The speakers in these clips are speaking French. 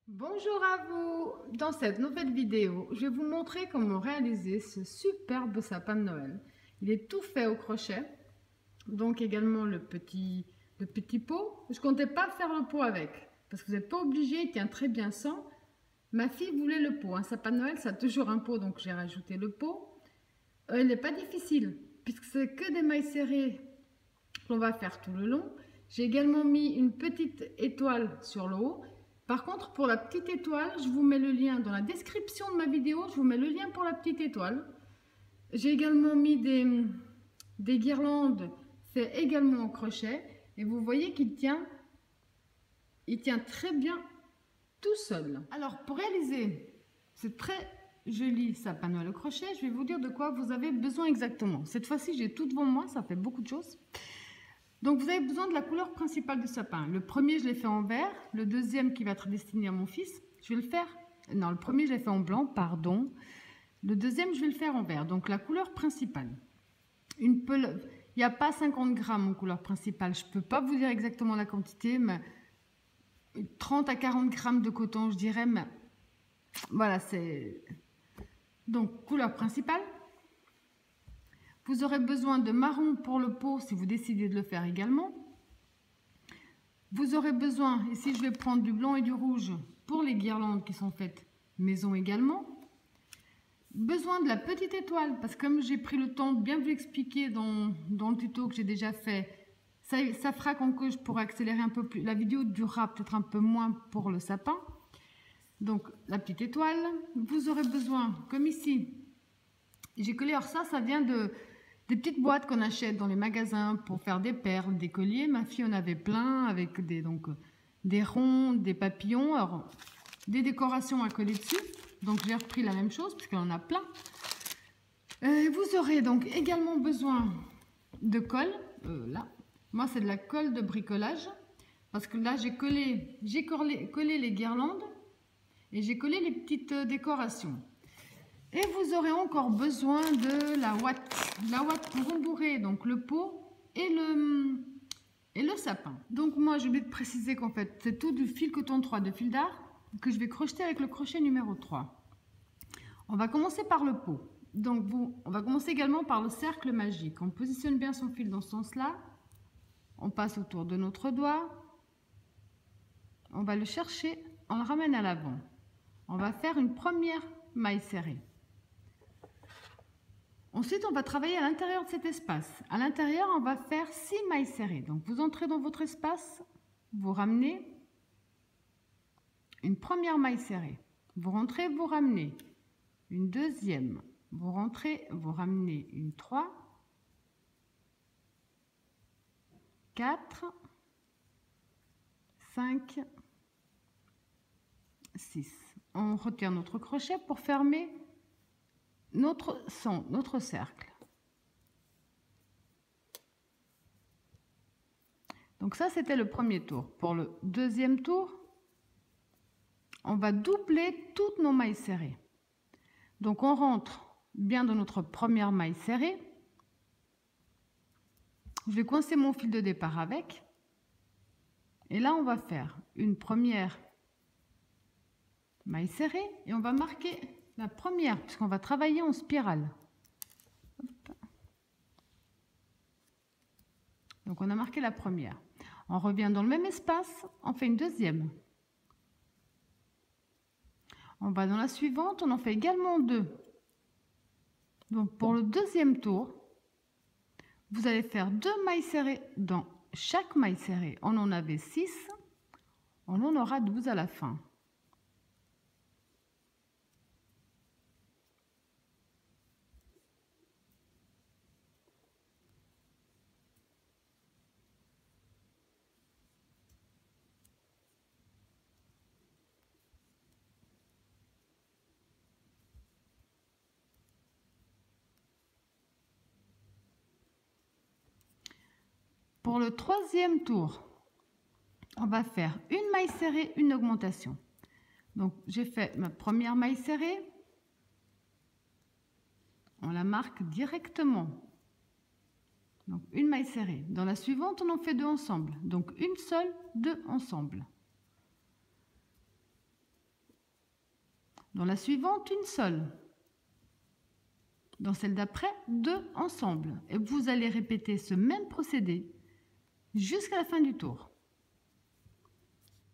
Bonjour à vous! Dans cette nouvelle vidéo, je vais vous montrer comment réaliser ce superbe sapin de Noël. Il est tout fait au crochet, donc également le petit pot. Je ne comptais pas faire le pot avec, parce que vous n'êtes pas obligé, il tient très bien sans. Ma fille voulait le pot, un sapin de Noël ça a toujours un pot, donc j'ai rajouté le pot. Il n'est pas difficile, puisque c'est que des mailles serrées qu'on va faire tout le long. J'ai également mis une petite étoile sur le haut. Par contre, pour la petite étoile, je vous mets le lien dans la description de ma vidéo. Je vous mets le lien pour la petite étoile. J'ai également mis des guirlandes fait également au crochet. Et vous voyez qu'il tient très bien tout seul. Alors, pour réaliser ce très joli sapin Noël au crochet, je vais vous dire de quoi vous avez besoin exactement. Cette fois-ci, j'ai tout devant moi, ça fait beaucoup de choses. Donc vous avez besoin de la couleur principale du sapin. Le premier, je l'ai fait en vert. Le deuxième, qui va être destiné à mon fils, je vais le faire... Non, le premier, je l'ai fait en blanc, pardon. Le deuxième, je vais le faire en vert. Donc la couleur principale. Il n'y a pas 50 grammes en couleur principale. Je ne peux pas vous dire exactement la quantité, mais 30 à 40 grammes de coton, je dirais. Mais voilà, c'est... Donc, couleur principale. Vous aurez besoin de marron pour le pot si vous décidez de le faire également. Vous aurez besoin, ici je vais prendre du blanc et du rouge pour les guirlandes qui sont faites maison également. Besoin de la petite étoile, parce que comme j'ai pris le temps de bien vous expliquer dans le tuto que j'ai déjà fait, ça fera que je pourrai accélérer un peu plus. La vidéo durera peut-être un peu moins pour le sapin. Donc la petite étoile. Vous aurez besoin, comme ici, j'ai collé, alors ça vient des petites boîtes qu'on achète dans les magasins pour faire des perles, des colliers. Ma fille en avait plein avec des ronds, des papillons, alors, des décorations à coller dessus. Donc j'ai repris la même chose puisqu'elle en a plein. Vous aurez donc également besoin de colle. Là, moi c'est de la colle de bricolage parce que là j'ai collé les guirlandes et j'ai collé les petites décorations. Et vous aurez encore besoin de la ouate pour rembourrer donc le pot et le sapin. Donc moi je vais te préciser qu'en fait c'est tout du fil coton 3 de fil d'art que je vais crocheter avec le crochet numéro 3. On va commencer par le pot. Donc on va commencer également par le cercle magique. On positionne bien son fil dans ce sens-là. On passe autour de notre doigt. On va le chercher, on le ramène à l'avant. On va faire une première maille serrée. Ensuite, on va travailler à l'intérieur de cet espace. À l'intérieur, on va faire 6 mailles serrées. Donc, vous entrez dans votre espace, vous ramenez une première maille serrée. Vous rentrez, vous ramenez une deuxième. Vous rentrez, vous ramenez une 3, 4, 5, 6. On retire notre crochet pour fermer notre cercle. Donc ça, c'était le premier tour. Pour le deuxième tour, on va doubler toutes nos mailles serrées. Donc on rentre bien dans notre première maille serrée. Je vais coincer mon fil de départ avec. Et là, on va faire une première maille serrée et on va marquer la première puisqu'on va travailler en spirale. Hop. Donc on a marqué la première. On revient dans le même espace, on fait une deuxième. On va dans la suivante, on en fait également 2. Donc pour le deuxième tour, vous allez faire 2 mailles serrées dans chaque maille serrée. On en avait 6, on en aura 12 à la fin. Pour le troisième tour, on va faire une maille serrée, une augmentation. Donc j'ai fait ma première maille serrée, on la marque directement. Donc une maille serrée. Dans la suivante, on en fait 2 ensemble. Donc une seule, 2 ensemble. Dans la suivante, une seule. Dans celle d'après, 2 ensemble. Et vous allez répéter ce même procédé jusqu'à la fin du tour.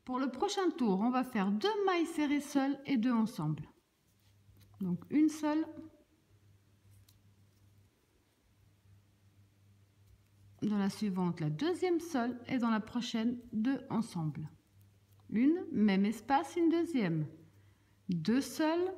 Pour le prochain tour, on va faire 2 mailles serrées seules et 2 ensemble. Donc une seule. Dans la suivante, la deuxième seule et dans la prochaine, 2 ensemble. Une, même espace, une deuxième. 2 seules.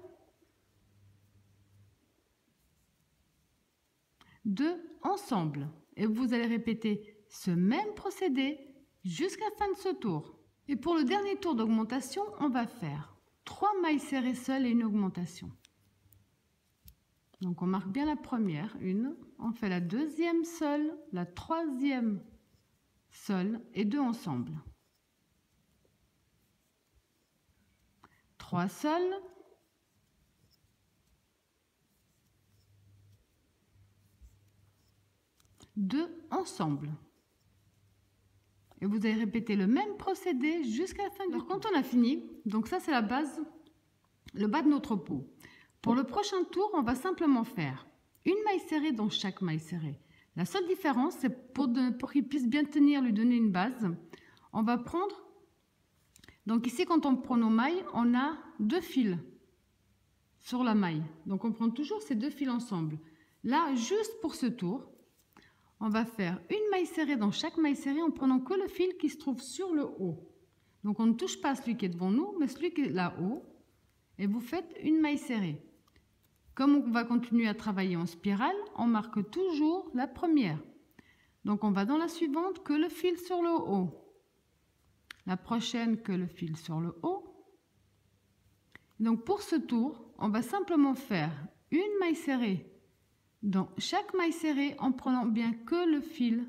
2 ensemble. Et vous allez répéter ce même procédé jusqu'à la fin de ce tour. Et pour le dernier tour d'augmentation, on va faire 3 mailles serrées seules et une augmentation. Donc on marque bien la première, une, on fait la deuxième seule, la troisième seule et 2 ensemble. 3 seules. 2 ensemble. Et vous allez répéter le même procédé jusqu'à la fin du tour. Quand on a fini, donc ça c'est la base, le bas de notre pot. Pour le prochain tour, on va simplement faire une maille serrée dans chaque maille serrée. La seule différence, c'est pour qu'il puisse bien tenir, lui donner une base, on va prendre, donc ici quand on prend nos mailles, on a 2 fils sur la maille. Donc on prend toujours ces 2 fils ensemble. Là, juste pour ce tour, on va faire une maille serrée dans chaque maille serrée en prenant que le fil qui se trouve sur le haut. Donc on ne touche pas celui qui est devant nous, mais celui qui est là-haut. Et vous faites une maille serrée. Comme on va continuer à travailler en spirale, on marque toujours la première. Donc on va dans la suivante que le fil sur le haut. La prochaine que le fil sur le haut. Donc pour ce tour, on va simplement faire une maille serrée dans chaque maille serrée en prenant bien que le fil.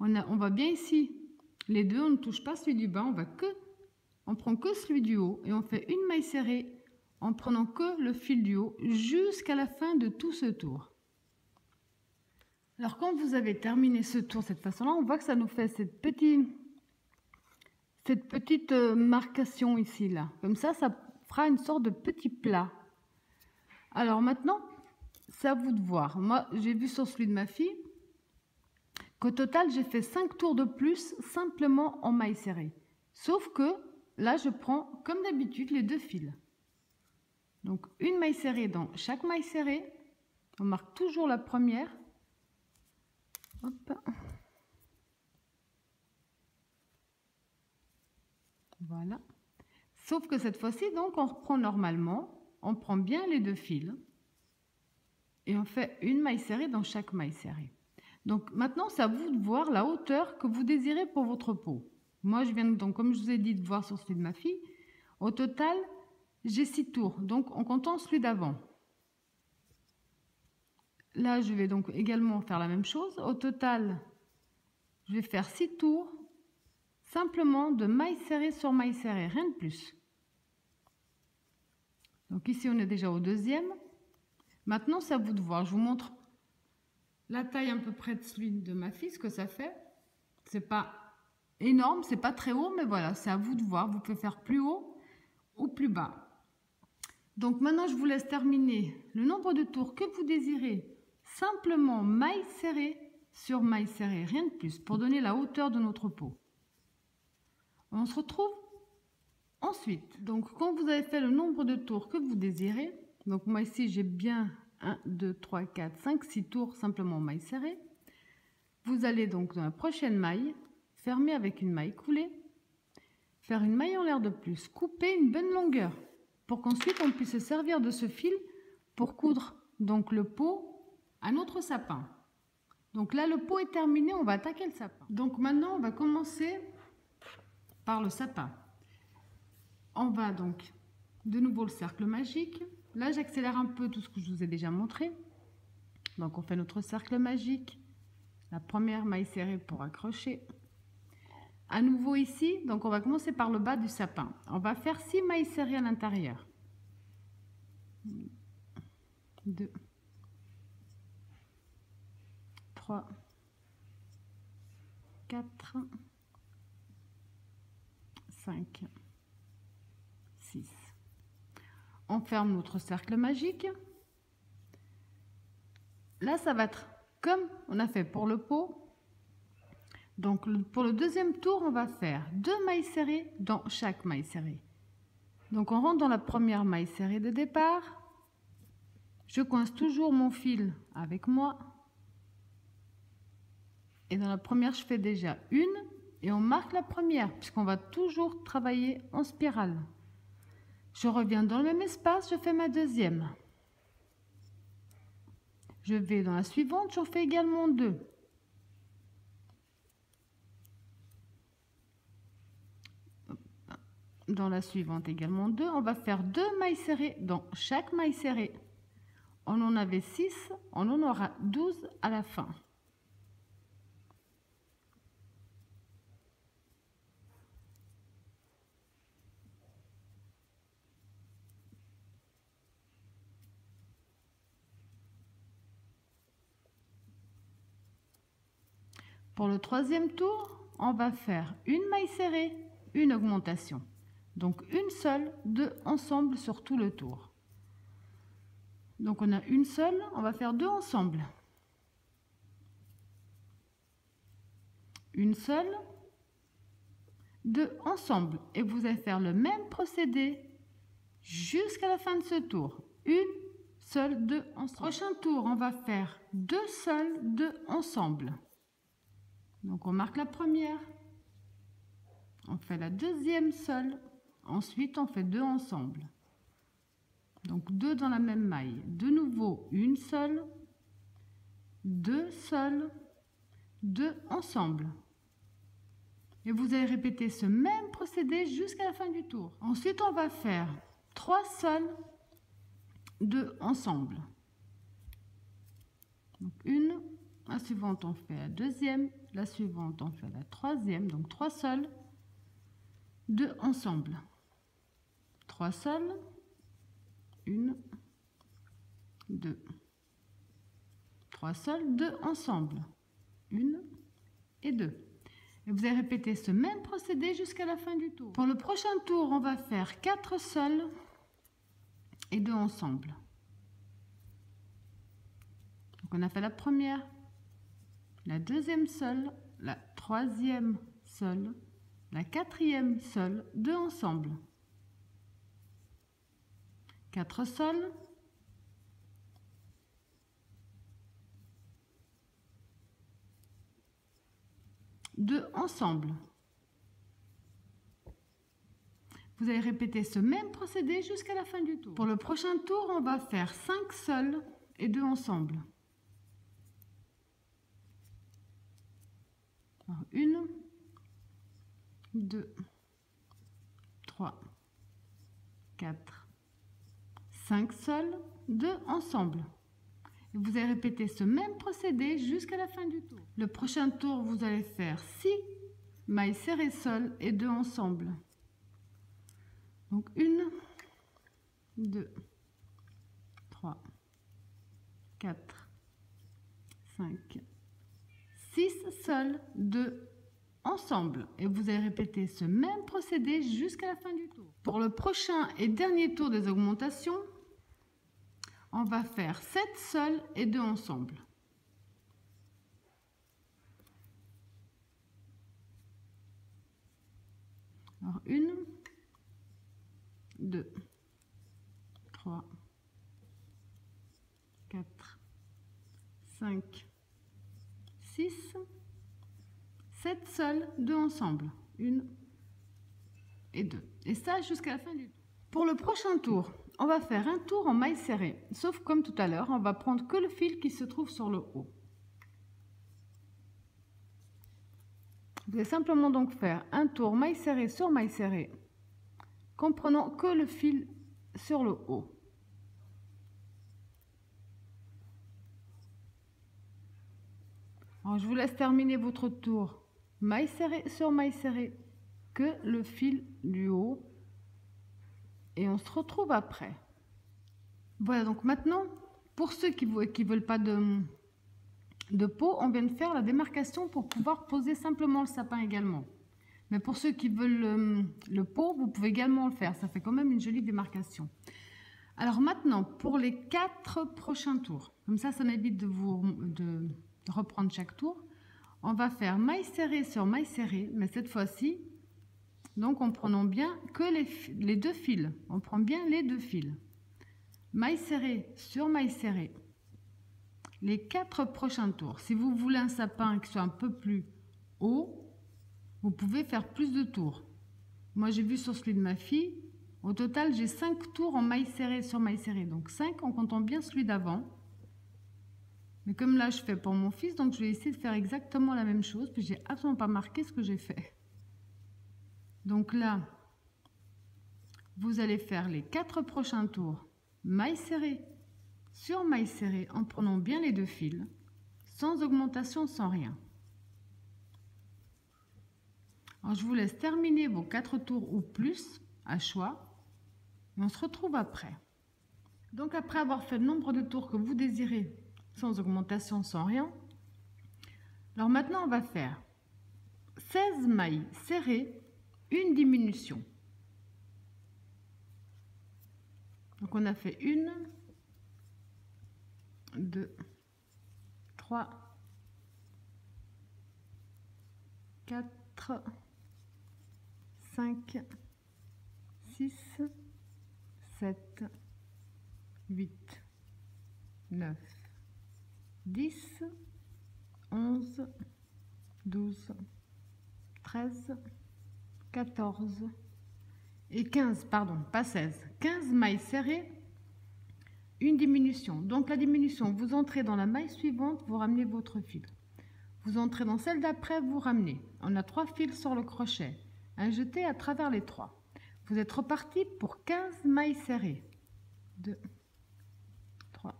On va bien ici, les deux, on ne touche pas celui du bas, on prend que celui du haut et on fait une maille serrée en prenant que le fil du haut jusqu'à la fin de tout ce tour. Alors quand vous avez terminé ce tour de cette façon-là, on voit que ça nous fait cette petite marcation ici, là. Comme ça fera une sorte de petit plat. Alors maintenant, c'est à vous de voir. Moi, j'ai vu sur celui de ma fille qu'au total, j'ai fait 5 tours de plus simplement en maille serrée. Sauf que là, je prends, comme d'habitude, les 2 fils. Donc, une maille serrée dans chaque maille serrée. On marque toujours la première. Hop. Voilà. Sauf que cette fois-ci, donc, on reprend normalement. On prend bien les 2 fils. Et on fait une maille serrée dans chaque maille serrée. Donc maintenant, c'est à vous de voir la hauteur que vous désirez pour votre pot. Moi, je viens donc, comme je vous ai dit, de voir sur celui de ma fille. Au total, j'ai 6 tours, donc en comptant celui d'avant. Là, je vais donc également faire la même chose. Au total, je vais faire 6 tours, simplement de maille serrée sur maille serrée, rien de plus. Donc ici, on est déjà au deuxième. Maintenant, c'est à vous de voir. Je vous montre la taille à peu près de celui de ma fille, ce que ça fait. C'est pas énorme, c'est pas très haut, mais voilà, c'est à vous de voir. Vous pouvez faire plus haut ou plus bas. Donc maintenant, je vous laisse terminer le nombre de tours que vous désirez. Simplement maille serrée sur maille serrée, rien de plus, pour donner la hauteur de notre pot. On se retrouve ensuite. Donc quand vous avez fait le nombre de tours que vous désirez, donc moi ici j'ai bien 1, 2, 3, 4, 5, 6 tours simplement maille serrée. Vous allez donc dans la prochaine maille, fermer avec une maille coulée, faire une maille en l'air de plus, couper une bonne longueur pour qu'ensuite on puisse se servir de ce fil pour coudre donc le pot à notre sapin. Donc là le pot est terminé, on va attaquer le sapin. Donc maintenant on va commencer par le sapin. On va donc de nouveau le cercle magique. Là, j'accélère un peu tout ce que je vous ai déjà montré. Donc, on fait notre cercle magique. La première maille serrée pour accrocher. À nouveau ici, donc on va commencer par le bas du sapin. On va faire 6 mailles serrées à l'intérieur. 2, 3, 4, 5, 6. On ferme notre cercle magique. Là, ça va être comme on a fait pour le pot. Donc, pour le deuxième tour, on va faire 2 mailles serrées dans chaque maille serrée. Donc, on rentre dans la première maille serrée de départ. Je coince toujours mon fil avec moi. Et dans la première, je fais déjà une. Et on marque la première, puisqu'on va toujours travailler en spirale. Je reviens dans le même espace, je fais ma deuxième. Je vais dans la suivante, j'en fais également 2. Dans la suivante également 2. On va faire 2 mailles serrées dans chaque maille serrée. On en avait 6, on en aura 12 à la fin. Pour le troisième tour, on va faire une maille serrée, une augmentation. Donc une seule, 2 ensemble sur tout le tour. Donc on a une seule, on va faire 2 ensemble. Une seule, 2 ensemble. Et vous allez faire le même procédé jusqu'à la fin de ce tour. Une seule, 2 ensemble. Prochain tour, on va faire 2 seuls, 2 ensemble. Donc on marque la première. On fait la deuxième seule. Ensuite, on fait 2 ensemble. Donc 2 dans la même maille. De nouveau, une seule, 2 seuls, 2 ensemble. Et vous allez répéter ce même procédé jusqu'à la fin du tour. Ensuite, on va faire 3 seuls, 2 ensemble. Donc une, la suivante, on fait la deuxième, la suivante, on fait la troisième. Donc 3 seuls, 2 ensemble. 3 seuls, 1, 2. 3 seuls, 2 ensemble. 1 et 2. Et vous allez répéter ce même procédé jusqu'à la fin du tour. Pour le prochain tour, on va faire 4 seuls et 2 ensemble. Donc on a fait la première, la deuxième seule, la troisième seule, la quatrième seule, 2 ensemble. 4 seuls, deux ensemble. Vous allez répéter ce même procédé jusqu'à la fin du tour. Pour le prochain tour, on va faire 5 seuls et 2 ensemble. Alors, 1, 2, 3, 4, 5 seuls, 2 ensemble. Et vous allez répéter ce même procédé jusqu'à la fin du tour. Le prochain tour, vous allez faire 6 mailles serrées seules et 2 ensemble. Donc 1, 2, 3, 4, 5, 6 seuls, 2 ensemble. Et vous allez répéter ce même procédé jusqu'à la fin du tour. Pour le prochain et dernier tour des augmentations, on va faire 7 seuls et 2 ensemble. Alors 1, 2, 3, 4, 5, 6, 7 seuls, 2 ensemble. 1 et 2. Et ça jusqu'à la fin du tour. Pour le prochain tour, on va faire un tour en maille serrée. Sauf comme tout à l'heure, on va prendre que le fil qui se trouve sur le haut. Vous allez simplement donc faire un tour maille serrée sur maille serrée, comprenant que le fil sur le haut. Alors, je vous laisse terminer votre tour maille serrée sur maille serrée, que le fil du haut, et on se retrouve après. Voilà, donc maintenant, pour ceux qui ne veulent pas de pot, on vient de faire la démarcation pour pouvoir poser simplement le sapin également. Mais pour ceux qui veulent le pot, vous pouvez également le faire, ça fait quand même une jolie démarcation. Alors maintenant, pour les 4 prochains tours, comme ça m'évite de reprendre chaque tour, on va faire maille serrée sur maille serrée, mais cette fois-ci, donc en prenant bien que les 2 fils. On prend bien les 2 fils. Maille serrée sur maille serrée. Les 4 prochains tours. Si vous voulez un sapin qui soit un peu plus haut, vous pouvez faire plus de tours. Moi, j'ai vu sur celui de ma fille. Au total, j'ai 5 tours en maille serrée sur maille serrée. Donc 5 en comptant bien celui d'avant. Mais comme là, je fais pour mon fils, donc je vais essayer de faire exactement la même chose. Puis j'ai absolument pas marqué ce que j'ai fait. Donc là, vous allez faire les 4 prochains tours maille serrée sur maille serrée en prenant bien les 2 fils, sans augmentation, sans rien. Alors, je vous laisse terminer vos 4 tours ou plus à choix. Et on se retrouve après. Donc après avoir fait le nombre de tours que vous désirez, sans augmentation, sans rien, alors maintenant on va faire 16 mailles serrées, une diminution. Donc on a fait 1, 2, 3, 4, 5, 6, 7, 8, 9, 10, 11, 12, 13, 14 et 15, pardon, pas 16, 15 mailles serrées, une diminution. Donc la diminution, vous entrez dans la maille suivante, vous ramenez votre fil. Vous entrez dans celle d'après, vous ramenez. On a 3 fils sur le crochet, un jeté à travers les 3. Vous êtes reparti pour 15 mailles serrées. 2, 3,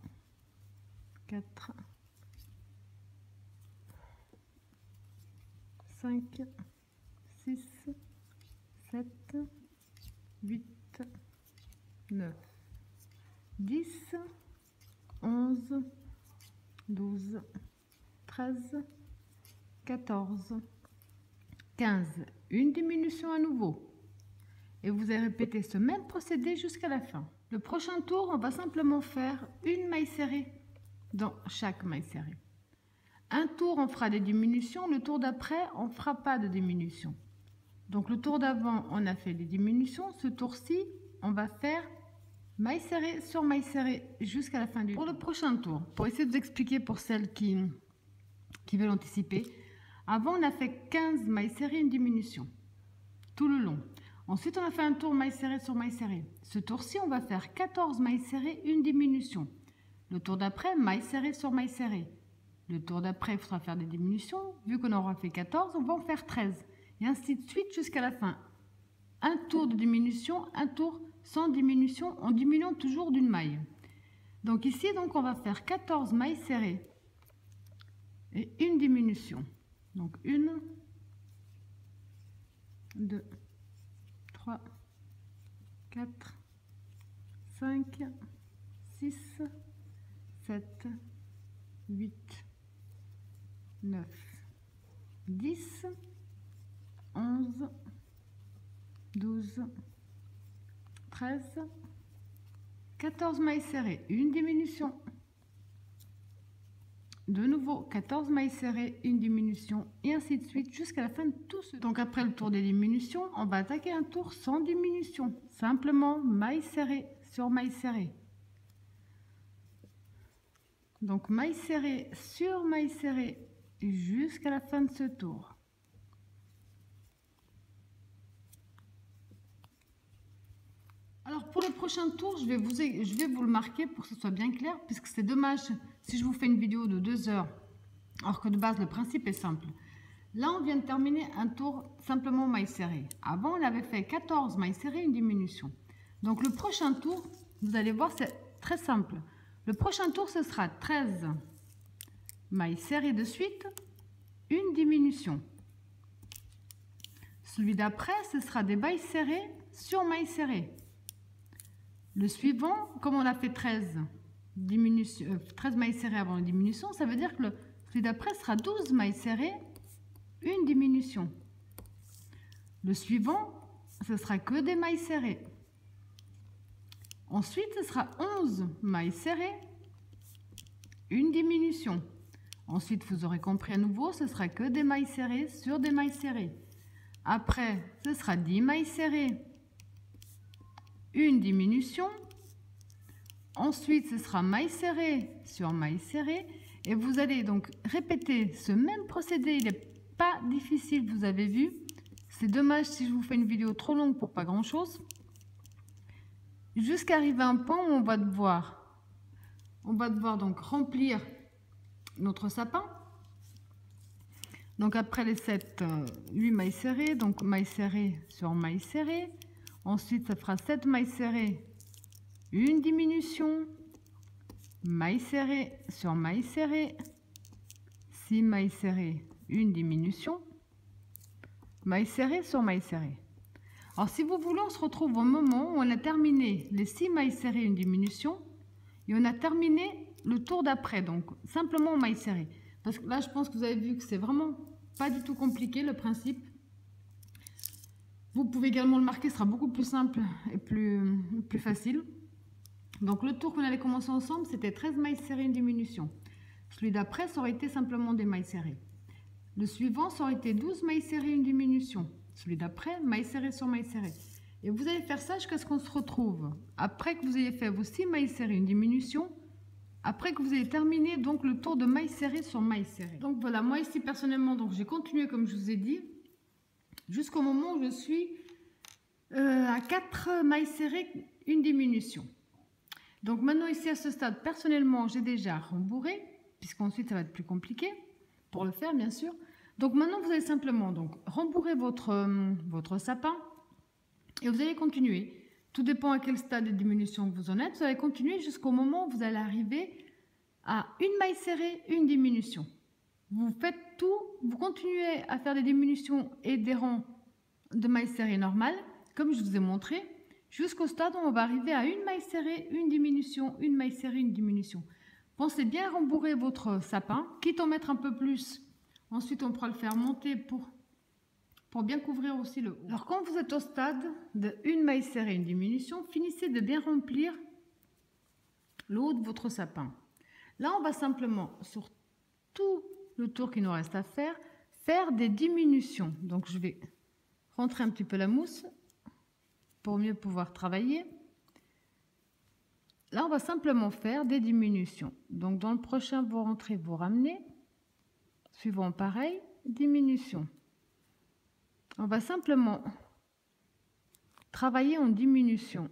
4, 5, 6, 7, 8, 9, 10, 11, 12, 13, 14, 15. Une diminution à nouveau. Et vous allez répéter ce même procédé jusqu'à la fin. Le prochain tour, on va simplement faire une maille serrée dans chaque maille serrée. Un tour, on fera des diminutions. Le tour d'après, on ne fera pas de diminution. Donc le tour d'avant, on a fait des diminutions. Ce tour-ci, on va faire maille serrée sur maille serrée jusqu'à la fin du tour. Pour le prochain tour, pour essayer de vous expliquer pour celles qui veulent anticiper, avant on a fait 15 mailles serrées, une diminution tout le long. Ensuite on a fait un tour maille serrée sur maille serrée. Ce tour-ci on va faire 14 mailles serrées, une diminution. Le tour d'après, maille serrée sur maille serrée. Le tour d'après, il faudra faire des diminutions. Vu qu'on aura fait 14, on va en faire 13. Et ainsi de suite jusqu'à la fin. Un tour de diminution, un tour sans diminution, en diminuant toujours d'une maille. Donc ici, donc, on va faire 14 mailles serrées et une diminution. Donc 1, 2, 3, 4, 5, 6, 7, 8, 9, 10, 11, 12, 13, 14 mailles serrées, une diminution. De nouveau 14 mailles serrées, une diminution et ainsi de suite jusqu'à la fin de tout ce. Donc après le tour des diminutions, on va attaquer un tour sans diminution. Simplement maille serrée sur maille serrée. Donc maille serrée sur maille serrée jusqu'à la fin de ce tour. Alors pour le prochain tour, je vais vous le marquer pour que ce soit bien clair, puisque c'est dommage si je vous fais une vidéo de 2 heures, alors que de base le principe est simple. Là on vient de terminer un tour simplement maille serrée. Avant on avait fait 14 mailles serrées, une diminution. Donc le prochain tour, vous allez voir, c'est très simple. Le prochain tour ce sera 13 mailles serrées de suite, une diminution. Celui d'après ce sera des mailles serrées sur mailles serrées. Le suivant, comme on a fait 13 mailles serrées avant la diminution, ça veut dire que celui d'après sera 12 mailles serrées, une diminution. Le suivant, ce sera que des mailles serrées. Ensuite, ce sera 11 mailles serrées, une diminution. Ensuite, vous aurez compris à nouveau, ce sera que des mailles serrées sur des mailles serrées. Après, ce sera 10 mailles serrées, une diminution. Ensuite, ce sera maille serrée sur maille serrée. Et vous allez donc répéter ce même procédé. Il n'est pas difficile, vous avez vu. C'est dommage si je vous fais une vidéo trop longue pour pas grand-chose. Jusqu'à arriver à un point où on va devoir donc remplir notre sapin. Donc après les 8 mailles serrées, donc maille serrée sur maille serrée. Ensuite, ça fera 7 mailles serrées, une diminution, maille serrée sur maille serrée, 6 mailles serrées, une diminution, maille serrée sur maille serrée. Alors si vous voulez, on se retrouve au moment où on a terminé les 6 mailles serrées, une diminution, et on a terminé le tour d'après, donc simplement maille serrée. Parce que là, je pense que vous avez vu que c'est vraiment pas du tout compliqué le principe. Vous pouvez également le marquer, ce sera beaucoup plus simple et plus facile. Donc le tour qu'on allait commencer ensemble, c'était 13 mailles serrées, une diminution. Celui d'après, ça aurait été simplement des mailles serrées. Le suivant, ça aurait été 12 mailles serrées, une diminution. Celui d'après, maille serrée sur maille serrée. Et vous allez faire ça jusqu'à ce qu'on se retrouve. Après que vous ayez fait vos 6 mailles serrées, une diminution. Après que vous ayez terminé donc le tour de maille serrée sur maille serrée. Donc voilà, moi ici personnellement, donc j'ai continué comme je vous ai dit, jusqu'au moment où je suis à 4 mailles serrées, une diminution. Donc maintenant ici à ce stade, personnellement, j'ai déjà rembourré, puisqu'ensuite ça va être plus compliqué pour le faire bien sûr. Donc maintenant vous allez simplement donc rembourrer votre sapin et vous allez continuer. Tout dépend à quel stade de diminution vous en êtes. Vous allez continuer jusqu'au moment où vous allez arriver à une maille serrée, une diminution. Vous faites tout, vous continuez à faire des diminutions et des rangs de mailles serrées normales, comme je vous ai montré, jusqu'au stade où on va arriver à une maille serrée, une diminution, une maille serrée, une diminution. Pensez bien à rembourrer votre sapin, quitte à en mettre un peu plus. Ensuite, on pourra le faire monter pour bien couvrir aussi le haut. Alors, quand vous êtes au stade de une maille serrée, une diminution, finissez de bien remplir le haut de votre sapin. Là, on va simplement, sur tout le tour qu'il nous reste à faire des diminutions. Donc, je vais rentrer un petit peu la mousse pour mieux pouvoir travailler. Là, on va simplement faire des diminutions. Donc, dans le prochain, vous rentrez, vous ramenez. Suivant, pareil, diminution. On va simplement travailler en diminution.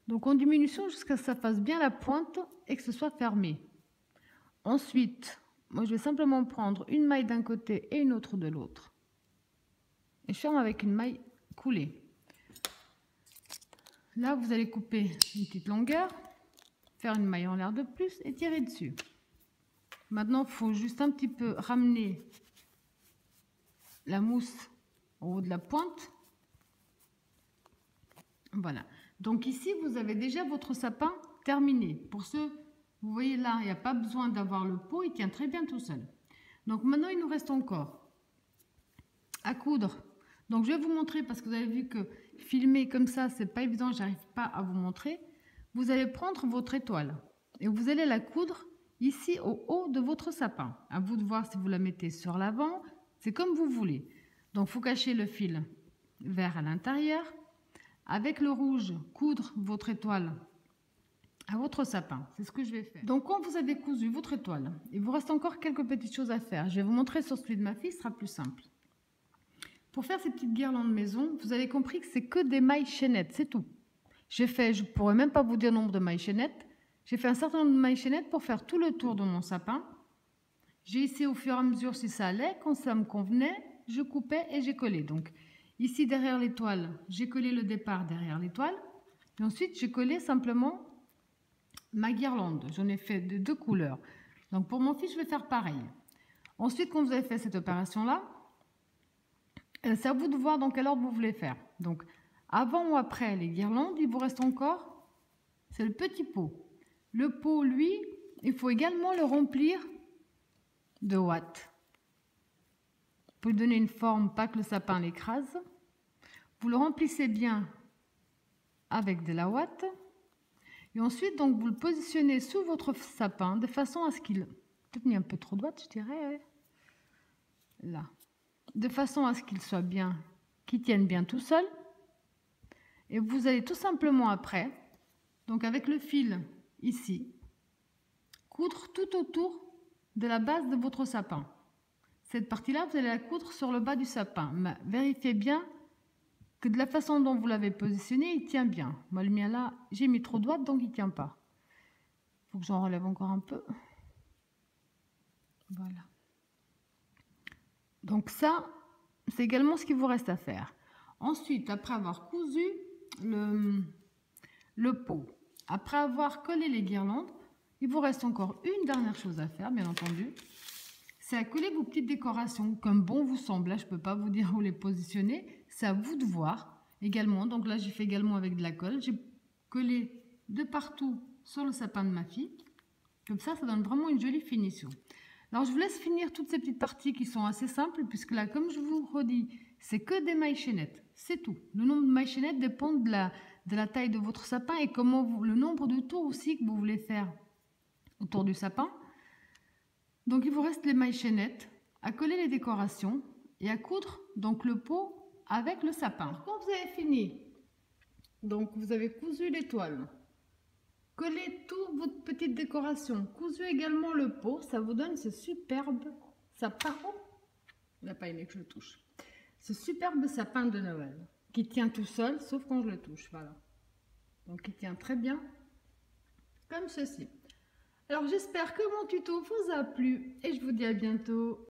Donc en diminution jusqu'à ce que ça fasse bien la pointe et que ce soit fermé. Ensuite, moi je vais simplement prendre une maille d'un côté et une autre de l'autre. Et je ferme avec une maille coulée. Là, vous allez couper une petite longueur, faire une maille en l'air de plus et tirer dessus. Maintenant, il faut juste un petit peu ramener la mousse au haut de la pointe. Voilà. Donc ici, vous avez déjà votre sapin terminé. Pour ceux, vous voyez là, il n'y a pas besoin d'avoir le pot, il tient très bien tout seul. Donc maintenant, il nous reste encore à coudre. Donc je vais vous montrer parce que vous avez vu que filmer comme ça, c'est pas évident, j'arrive pas à vous montrer. Vous allez prendre votre étoile et vous allez la coudre ici au haut de votre sapin. À vous de voir si vous la mettez sur l'avant, c'est comme vous voulez. Donc il faut cacher le fil vert à l'intérieur. Avec le rouge, coudre votre étoile à votre sapin. C'est ce que je vais faire. Donc, quand vous avez cousu votre étoile, il vous reste encore quelques petites choses à faire. Je vais vous montrer sur celui de ma fille, ce sera plus simple. Pour faire ces petites guirlandes maison, vous avez compris que c'est que des mailles chaînettes, c'est tout. J'ai fait, je ne pourrais même pas vous dire le nombre de mailles chaînettes. J'ai fait un certain nombre de mailles chaînettes pour faire tout le tour de mon sapin. J'ai essayé au fur et à mesure si ça allait. Quand ça me convenait, je coupais et j'ai collé. Donc, ici, derrière l'étoile, j'ai collé le départ derrière l'étoile. Et ensuite, j'ai collé simplement ma guirlande. J'en ai fait de 2 couleurs. Donc, pour mon fils, je vais faire pareil. Ensuite, quand vous avez fait cette opération-là, c'est à vous de voir dans quel ordre vous voulez faire. Donc, Avant ou après les guirlandes, il vous reste encore, c'est le petit pot. Le pot, lui, il faut également le remplir de ouate. Pour lui donner une forme, pas que le sapin l'écrase. Vous le remplissez bien avec de la ouate. Et ensuite, donc, vous le positionnez sous votre sapin de façon à ce qu'il... Peut-être mis un peu trop de ouate, je dirais. Là. De façon à ce qu'il soit bien, qu'il tienne bien tout seul. Et vous allez tout simplement après, donc avec le fil ici, coudre tout autour de la base de votre sapin. Cette partie-là, vous allez la coudre sur le bas du sapin. Mais vérifiez bien que de la façon dont vous l'avez positionné, il tient bien. Moi, le mien là, j'ai mis trop de ouate, donc il ne tient pas. Il faut que j'en relève encore un peu. Voilà. Donc ça, c'est également ce qu'il vous reste à faire. Ensuite, après avoir cousu le pot, après avoir collé les guirlandes, il vous reste encore une dernière chose à faire, bien entendu. C'est à coller vos petites décorations, comme bon vous semble. Là, je ne peux pas vous dire où les positionner. C'est à vous de voir également. Donc là, j'ai fait également avec de la colle. J'ai collé de partout sur le sapin de ma fille. Comme ça donne vraiment une jolie finition. Alors, je vous laisse finir toutes ces petites parties qui sont assez simples, puisque là, comme je vous redis, c'est que des mailles chaînettes. C'est tout. Le nombre de mailles chaînettes dépend de la taille de votre sapin et le nombre de tours aussi que vous voulez faire autour du sapin. Donc, il vous reste les mailles chaînettes, à coller les décorations et à coudre donc le pot avec le sapin. Alors, quand vous avez fini, donc vous avez cousu l'étoile, collez toute votre petite décoration, cousu également le pot, ça vous donne ce superbe sapin. Oh, il n'a pas aimé que je le touche. Ce superbe sapin de Noël qui tient tout seul, sauf quand je le touche. Voilà. Donc, il tient très bien comme ceci. Alors, j'espère que mon tuto vous a plu et je vous dis à bientôt.